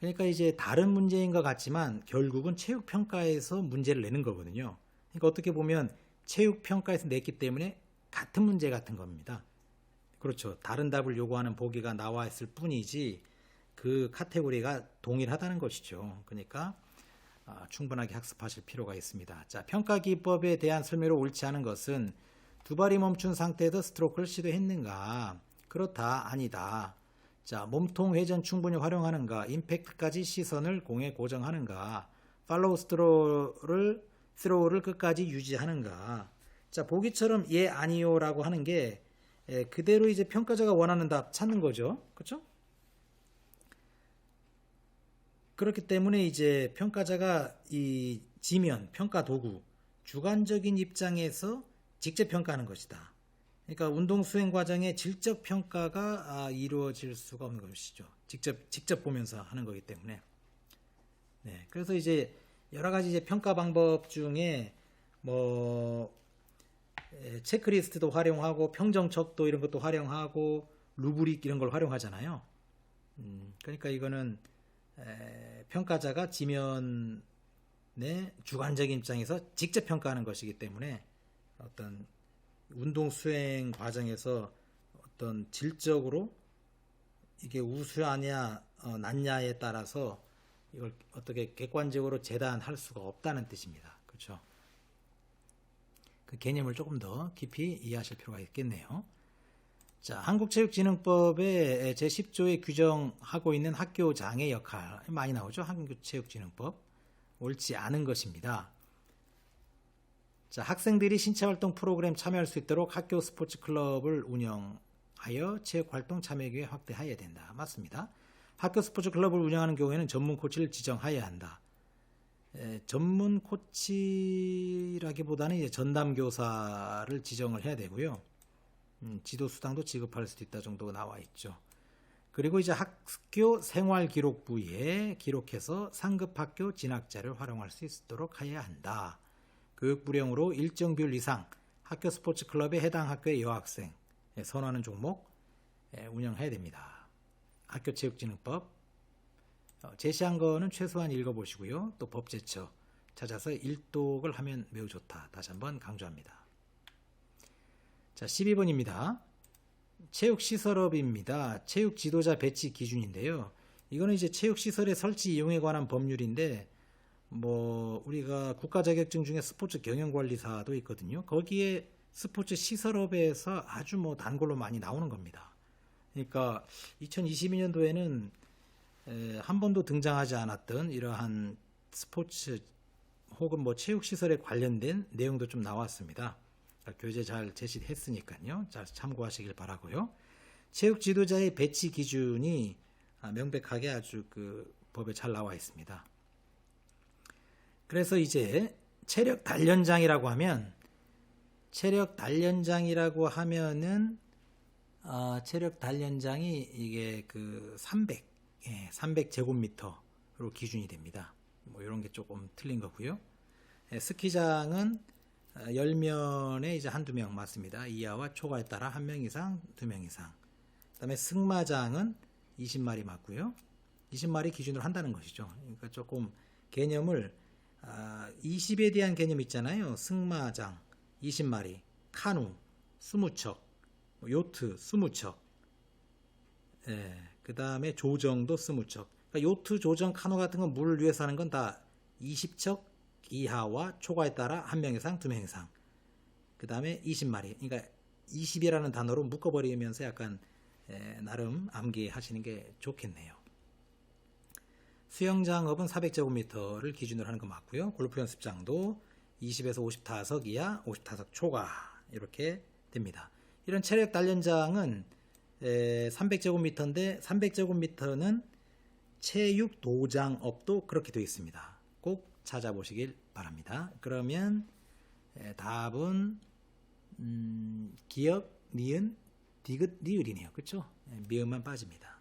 그러니까 이제 다른 문제인 것 같지만 결국은 체육평가에서 문제를 내는 거거든요. 그러니까 어떻게 보면 체육평가에서 냈기 때문에 같은 문제 같은 겁니다. 그렇죠. 다른 답을 요구하는 보기가 나와 있을 뿐이지 그 카테고리가 동일하다는 것이죠. 그러니까 충분하게 학습하실 필요가 있습니다. 자, 평가 기법에 대한 설명으로 옳지 않은 것은 두 발이 멈춘 상태에서 스트로크를 시도했는가? 그렇다, 아니다. 자, 몸통 회전 충분히 활용하는가? 임팩트까지 시선을 공에 고정하는가? 팔로우 스로우를 끝까지 유지하는가? 자, 보기처럼 예, 아니요 라고 하는 게 그대로 이제 평가자가 원하는 답 찾는 거죠. 그렇죠? 그렇기 때문에 이제 평가자가 이 지면, 평가 도구, 주관적인 입장에서 직접 평가하는 것이다. 그러니까 운동 수행 과정에 질적 평가가 이루어질 수가 없는 것이죠. 직접 보면서 하는 거기 때문에. 네, 그래서 이제 여러 가지 이제 평가 방법 중에 뭐 체크리스트도 활용하고 평정척도 이런 것도 활용하고 루브릭 이런 걸 활용하잖아요. 그러니까 이거는 평가자가 지면의 주관적인 입장에서 직접 평가하는 것이기 때문에 어떤 운동 수행 과정에서 어떤 질적으로 이게 우수하냐 낮냐에 따라서 이걸 어떻게 객관적으로 재단할 수가 없다는 뜻입니다. 그렇죠? 그 개념을 조금 더 깊이 이해하실 필요가 있겠네요. 자, 한국체육진흥법의 제10조에 규정하고 있는 학교장의 역할 많이 나오죠. 한국체육진흥법 옳지 않은 것입니다. 자, 학생들이 신체활동 프로그램 참여할 수 있도록 학교 스포츠 클럽을 운영하여 체육활동 참여 기회 확대해야 된다. 맞습니다. 학교 스포츠 클럽을 운영하는 경우에는 전문 코치를 지정해야 한다. 전문 코치라기보다는 이제 전담교사를 지정을 해야 되고요. 지도 수당도 지급할 수도 있다 정도가 나와 있죠. 그리고 이제 학교 생활기록부에 기록해서 상급 학교 진학자를 활용할 수 있도록 해야 한다. 교육부령으로 일정 비율 이상 학교 스포츠 클럽에 해당 학교의 여학생 선호하는 종목 운영해야 됩니다. 학교체육진흥법 제시한 거는 최소한 읽어보시고요. 또 법제처 찾아서 일독을 하면 매우 좋다. 다시 한번 강조합니다. 자, 12번입니다. 체육시설업입니다. 체육지도자 배치 기준인데요. 이거는 이제 체육시설의 설치 이용에 관한 법률인데 뭐 우리가 국가자격증 중에 스포츠 경영관리사도 있거든요. 거기에 스포츠 시설업에서 아주 뭐 단골로 많이 나오는 겁니다. 그러니까 2022년도에는 한 번도 등장하지 않았던 이러한 스포츠 혹은 뭐 체육시설에 관련된 내용도 좀 나왔습니다. 교재 잘 제시했으니까요. 잘 참고하시길 바라고요. 체육 지도자의 배치 기준이 명백하게 아주 그 법에 잘 나와 있습니다. 그래서 이제 체력 단련장이라고 하면은 체력 단련장이 이게 그 300제곱미터로 기준이 됩니다. 뭐 이런 게 조금 틀린 거고요. 스키장은 10면에 이제 한두 명 맞습니다. 이하와 초과에 따라 1명 이상, 2명 이상. 그 다음에 승마장은 20마리 맞고요. 20마리 기준으로 한다는 것이죠. 그러니까 조금 개념을 20에 대한 개념 있잖아요. 승마장 20마리, 카누 20척, 요트 20척, 그 다음에 조정도 20척. 그러니까 요트, 조정, 카누 같은 건 물 위에서 하는 건 다 20척 이하와 초과에 따라 1명 이상, 2명 이상. 그 다음에 20마리. 그러니까 20이라는 단어로 묶어버리면서 약간 나름 암기하시는 게 좋겠네요. 수영장업은 400제곱미터를 기준으로 하는 거 맞고요. 골프 연습장도 20에서 50타석 이하, 50타석 초과 이렇게 됩니다. 이런 체력 단련장은 300제곱미터인데 300제곱미터는 체육도장업도 그렇게 되어 있습니다. 꼭 찾아보시길 바랍니다. 그러면 답은 기역, 니은, 디귿, 니을이네요. 그렇죠? 미음만 빠집니다.